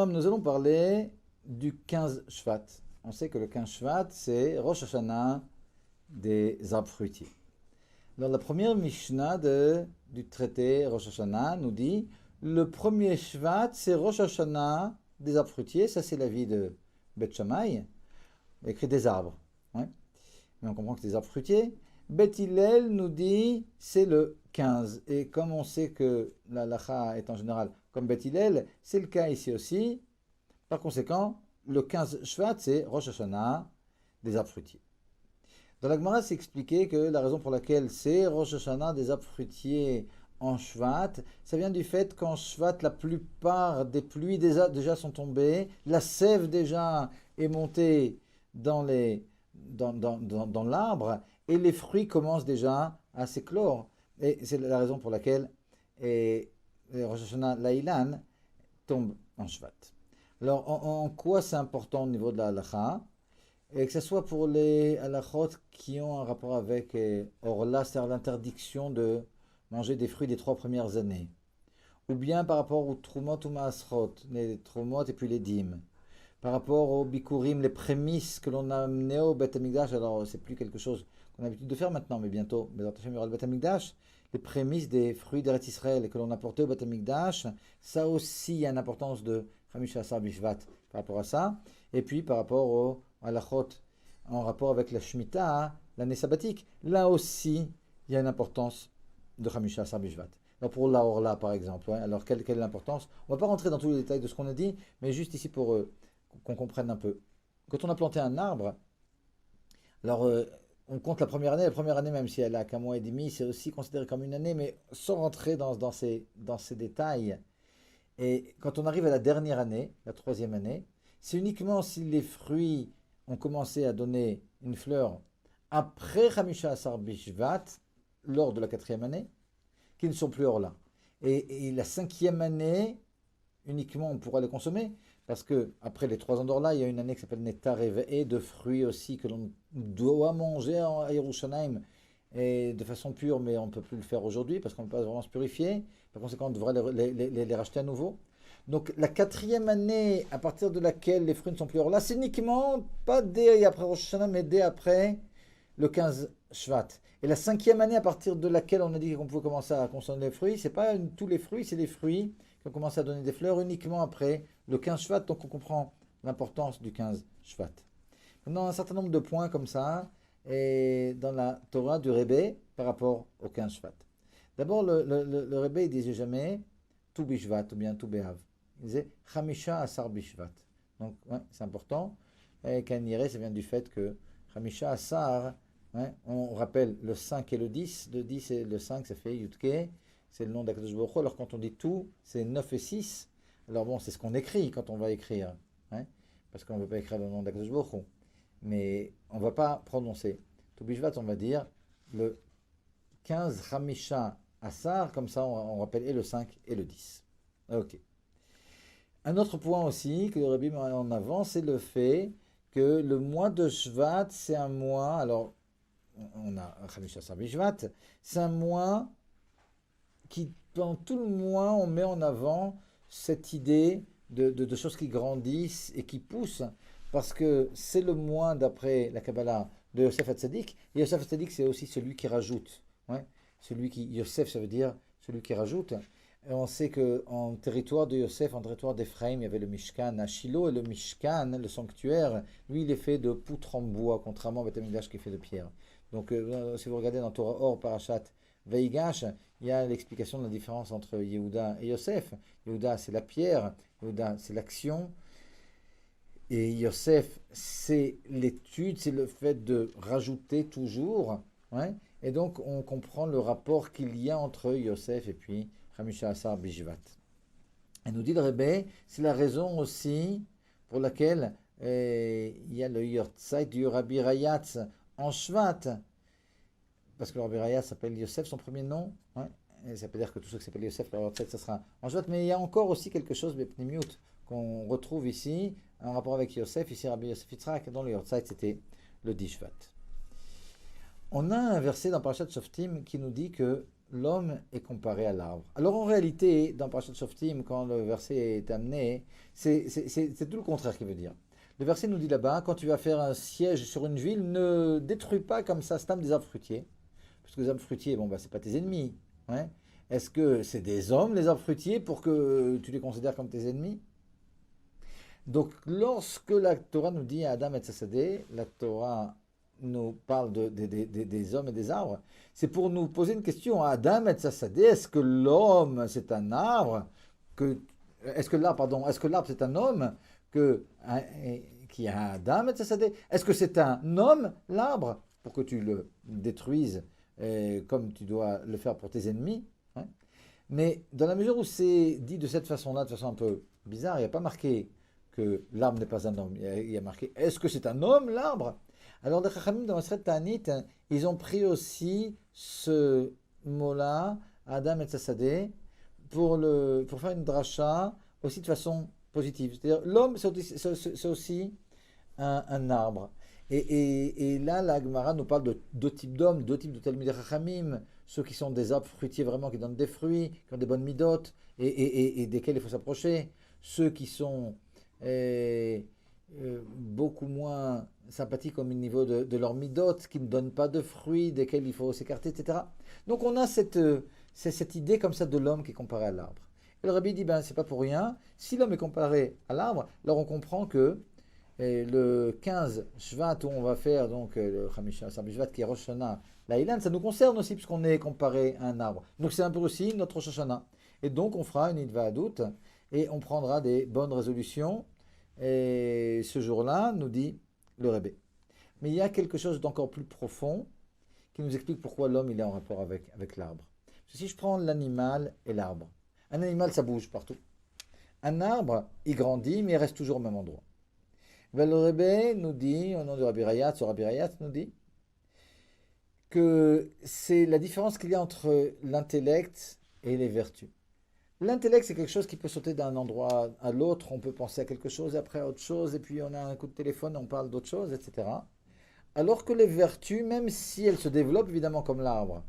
Shalom, nous allons parler du 15 Shvat. On sait que le 15 Shvat, c'est Rosh Hashanah des arbres fruitiers. Alors la première Mishnah du traité Rosh Hashanah nous dit le premier Shvat, c'est Rosh Hashanah des arbres fruitiers. Ça, c'est l'avis de Bet Shammai, écrit des arbres. Ouais. Mais on comprend que c'est des arbres fruitiers. Bet Hillel nous dit c'est le 15. Et comme on sait que la halacha est en général comme Bet Hillel, c'est le cas ici aussi. Par conséquent, le 15 Shvat, c'est Rosh Hashanah des arbres fruitiers. Dans la Gemara, c'est expliqué que la raison pour laquelle c'est Rosh Hashanah des arbres fruitiers en Shvat, ça vient du fait qu'en Shvat, la plupart des pluies déjà sont tombées, la sève déjà est montée dans l'arbre, et les fruits commencent déjà à s'éclore. Et c'est la raison pour laquelle Rosh Hashanah Laïlan tombe en Shvat. Alors, en quoi c'est important au niveau de la halacha? Et que ce soit pour les halachot qui ont un rapport avec Orla, c'est-à-dire l'interdiction de manger des fruits des 3 premières années. Ou bien par rapport aux Trumot ou Maasrot, les Trumot et puis les dîmes. Par rapport aux Bikurim, les prémices que l'on a amenées au Beth Amikdash. Alors, c'est plus quelque chose qu'on a l'habitude de faire maintenant, mais bientôt, il y aura le Beth Amikdash. Les prémices des fruits d'Eretz Israël que l'on a portés au Beth Amikdash, ça aussi, il y a une importance de Chamisha Asar Bishvat par rapport à ça. Et puis, par rapport au halachot en rapport avec la Shemitah, l'année sabbatique, là aussi, il y a une importance de Chamisha Asar Bishvat. Alors pour la Orla, par exemple, ouais, alors quelle est l'importance? On ne va pas rentrer dans tous les détails de ce qu'on a dit, mais juste ici pour qu'on comprenne un peu. Quand on a planté un arbre, alors on compte la première année, même si elle a qu'un mois et demi, c'est aussi considéré comme une année, mais sans rentrer dans ces détails. Et quand on arrive à la dernière année, la 3e année, c'est uniquement si les fruits ont commencé à donner une fleur après Chamisha Asar Bishvat, lors de la 4e année, qu'ils ne sont plus hors là. Et la 5e année, uniquement on pourra les consommer, parce que après les 3 ans d'or là, il y a une année qui s'appelle Netar et de fruits aussi que l'on doit manger à Yerushalayim et de façon pure, mais on ne peut plus le faire aujourd'hui parce qu'on ne peut pas vraiment se purifier. Par conséquent, on devra les racheter à nouveau. Donc la 4e année, à partir de laquelle les fruits ne sont plus hors là, c'est uniquement pas dès après Rosh Hashanah, mais dès après le 15 Shvat. Et la 5e année, à partir de laquelle on a dit qu'on pouvait commencer à consommer les fruits, c'est pas tous les fruits, c'est les fruits qui ont commencé à donner des fleurs uniquement après le 15 Shvat. Donc on comprend l'importance du 15 Shvat. Maintenant, un certain nombre de points comme ça, et dans la Torah du Rebbe par rapport au 15 Shvat. D'abord, le Rebbe il disait jamais tout Bishvat ou bien tout Behav. Il disait Chamisha Asar Bishvat. Donc, ouais, c'est important. Et Kanire, ça vient du fait que Chamisha Asar, ouais, on rappelle le 5 et le 10. Le 10 et le 5, ça fait Yudke. C'est le nom d'Akadosh Baruch Hu. Alors, quand on dit tout, c'est 9 et 6. Alors, bon, c'est ce qu'on écrit quand on va écrire. Hein, parce qu'on ne veut pas écrire le nom d'Akadosh Baruch Hu. Mais on ne va pas prononcer. Tout Bishvat, on va dire le 15 Chamisha Asar. Comme ça, on rappelle et le 5 et le 10. Ok. Un autre point aussi que le Rabbi met en avant, c'est le fait que le mois de Shvat, c'est un mois, alors on a Chamisha Asar Bishvat, c'est un mois qui, pendant tout le mois, on met en avant cette idée de choses qui grandissent et qui poussent, parce que c'est le mois, d'après la Kabbalah, de Yosef Hatzadik, et Yosef Hatzadik, c'est aussi celui qui rajoute. Ouais, Yosef, ça veut dire celui qui rajoute. Et on sait qu'en territoire de Yosef, en territoire d'Ephraïm, il y avait le Mishkan à Shiloh, et le Mishkan, le sanctuaire, lui, il est fait de poutres en bois, contrairement au Beth Amikdash qui est fait de pierre. Donc, si vous regardez dans Torah Or, Parashat, Veigash, il y a l'explication de la différence entre Yehuda et Yosef. Yehuda, c'est la pierre, Yehuda, c'est l'action, et Yosef, c'est l'étude, c'est le fait de rajouter toujours. Ouais, et donc, on comprend le rapport qu'il y a entre Yosef et puis Chamisha Asar Bishvat. Et nous dit le Rebbe, c'est la raison aussi pour laquelle il y a le Yortzeit du Rabbi Rayatz en Shvat. Parce que le Rabbi Rayatz s'appelle Yosef, son premier nom. Ouais, et ça peut dire que tous ceux qui s'appellent Yosef, le Yortzeit, ça sera en Shvat. Mais il y a encore aussi quelque chose, Bepnimiut, qu'on retrouve ici, en rapport avec Yosef. Ici, Rabbi Yosef Yitzhak, dont le Yortzeit, c'était le 10 Shvat. On a un verset dans Parashat Shoftim qui nous dit que l'homme est comparé à l'arbre. Alors en réalité, dans Parashat Shoftim, quand le verset est amené, c'est tout le contraire qu'il veut dire. Le verset nous dit là-bas, quand tu vas faire un siège sur une ville, ne détruis pas comme ça stam des arbres fruitiers. Parce que les arbres fruitiers, bon, bah, c'est pas tes ennemis. Ouais. Est-ce que c'est des hommes, les arbres fruitiers, pour que tu les considères comme tes ennemis? Donc, lorsque la Torah nous dit à Adam et Tzadé, la Torah nous parle des hommes et des arbres, c'est pour nous poser une question à Adam et Tzadé, est-ce que l'homme c'est un arbre que, est-ce que l'arbre, pardon, est-ce que l'arbre c'est un homme que, qui a Adam et Tzadé? Est-ce que c'est un homme, l'arbre, pour que tu le détruises comme tu dois le faire pour tes ennemis? Hein. Mais dans la mesure où c'est dit de cette façon-là, de façon un peu bizarre, il n'y a pas marqué que l'arbre n'est pas un homme. Il y a marqué, est-ce que c'est un homme, l'arbre? Alors les Chachamim dans Maseret Ta'anit, ils ont pris aussi ce mot-là, Adam et Tzadé, pour faire une dracha aussi de façon positive. C'est-à-dire, l'homme, c'est aussi un arbre. Et là, la Gemara nous parle de deux types d'hommes, deux types de Talmidei Chachamim, ceux qui sont des arbres fruitiers vraiment, qui donnent des fruits, qui ont des bonnes midotes, et desquels il faut s'approcher. Ceux qui sont beaucoup moins sympathiques au niveau de leur midote, qui ne donnent pas de fruits, desquels il faut s'écarter, etc. Donc on a cette idée comme ça de l'homme qui est comparé à l'arbre. Et le rabbi dit, ben c'est pas pour rien, si l'homme est comparé à l'arbre, alors on comprend que le 15 Shvat où on va faire donc le Chamisha Asar Bishvat qui est Rosh Hashanah, la Ilan, ça nous concerne aussi puisqu'on est comparé à un arbre. Donc c'est un peu aussi notre Rosh Hashanah. Et donc on fera une Idva Adout et on prendra des bonnes résolutions. Et ce jour-là, nous dit le Rebbe. Mais il y a quelque chose d'encore plus profond qui nous explique pourquoi l'homme il est en rapport avec l'arbre. Si je prends l'animal et l'arbre, un animal ça bouge partout. Un arbre, il grandit mais il reste toujours au même endroit. Le Rebbe nous dit, au nom de Rabbi Rayatz, nous dit que c'est la différence qu'il y a entre l'intellect et les vertus. L'intellect, c'est quelque chose qui peut sauter d'un endroit à l'autre, on peut penser à quelque chose, après à autre chose, et puis on a un coup de téléphone, on parle d'autre chose, etc. Alors que les vertus, même si elles se développent évidemment comme l'arbre,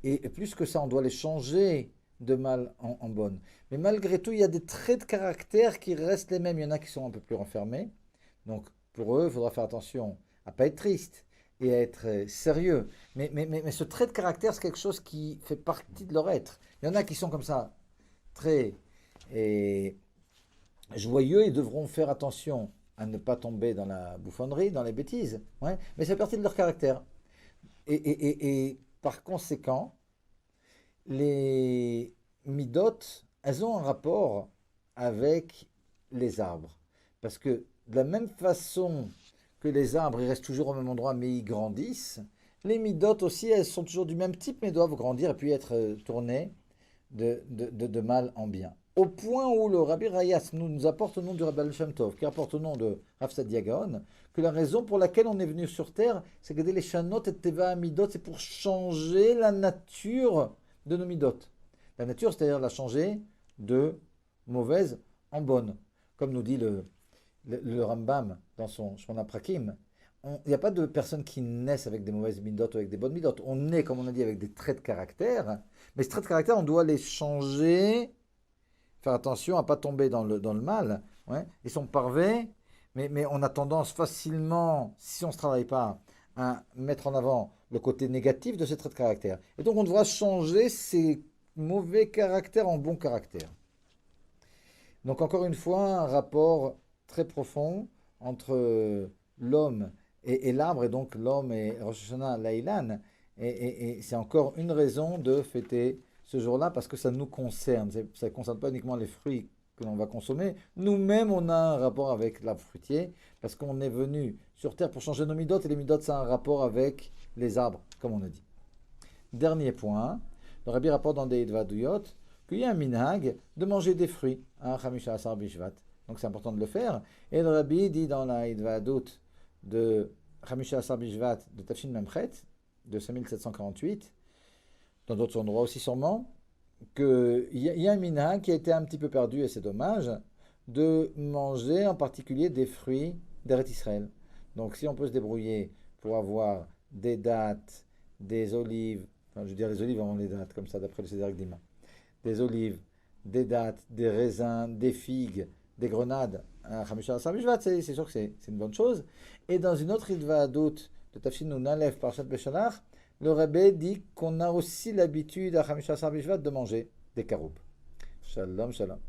et plus que ça, on doit les changer de mal en bonne. Mais malgré tout, il y a des traits de caractère qui restent les mêmes. Il y en a qui sont un peu plus renfermés. Donc pour eux, il faudra faire attention à ne pas être triste et à être sérieux. Mais ce trait de caractère, c'est quelque chose qui fait partie de leur être. Il y en a qui sont comme ça, très joyeux et devront faire attention à ne pas tomber dans la bouffonnerie, dans les bêtises. Ouais, mais c'est partie de leur caractère. Et par conséquent, les midotes, elles ont un rapport avec les arbres. Parce que de la même façon que les arbres, ils restent toujours au même endroit, mais ils grandissent, les midotes aussi, elles sont toujours du même type, mais doivent grandir et puis être tournées de mal en bien. Au point où le Rabbi Rayas nous apporte au nom du Rabbi Al-Shem Tov, qui apporte au nom de Rav Sadia Gaon, que la raison pour laquelle on est venu sur terre, c'est que les Shanot et Teva Amidot, c'est pour changer la nature de nos midot. La nature, c'est-à-dire la changer de mauvaise en bonne. Comme nous dit le Rambam dans son Shmona Prakim, il n'y a pas de personnes qui naissent avec des mauvaises midot ou avec des bonnes midot. On naît, comme on a dit, avec des traits de caractère, mais ces traits de caractère, on doit les changer, faire attention à ne pas tomber dans le mal. Ouais. Ils sont parfaits, mais on a tendance facilement, si on ne se travaille pas, à mettre en avant le côté négatif de ces traits de caractère. Et donc on devra changer ces mauvais caractères en bons caractères. Donc encore une fois, un rapport très profond entre l'homme et l'arbre, et donc l'homme et Rosh Hashanah, l'Aïlan. Et c'est encore une raison de fêter ce jour-là parce que ça nous concerne. Ça ne concerne pas uniquement les fruits que l'on va consommer. Nous-mêmes, on a un rapport avec l'arbre fruitier parce qu'on est venu sur Terre pour changer nos midotes et les midotes, ça a un rapport avec les arbres, comme on a dit. Dernier point, le Rabbi rapporte dans des Idvaduyot qu'il y a un minhag de manger des fruits à Chamisha Asar Bishvat. Donc c'est important de le faire. Et le Rabbi dit dans la Idvadut de Chamisha Asar Bishvat de Tafshin Memchet, de 5748, dans d'autres endroits aussi sûrement, qu'il y a un minhag qui a été un petit peu perdu, et c'est dommage, de manger en particulier des fruits d'Eretz Israël. Donc si on peut se débrouiller pour avoir des dattes, des olives, Enfin, je veux dire les olives avant les dates, comme ça, d'après le Seder Dima. Des olives, des dattes, des raisins, des figues, des grenades. Chamisha Asar Bishvat, c'est sûr que c'est une bonne chose. Et dans une autre Idva d'autre de Tafshin Nun Aleph, Parashat Beshalach, le Rebbe dit qu'on a aussi l'habitude à Chamisha Asar Bishvat de manger des caroubes. Shalom, shalom.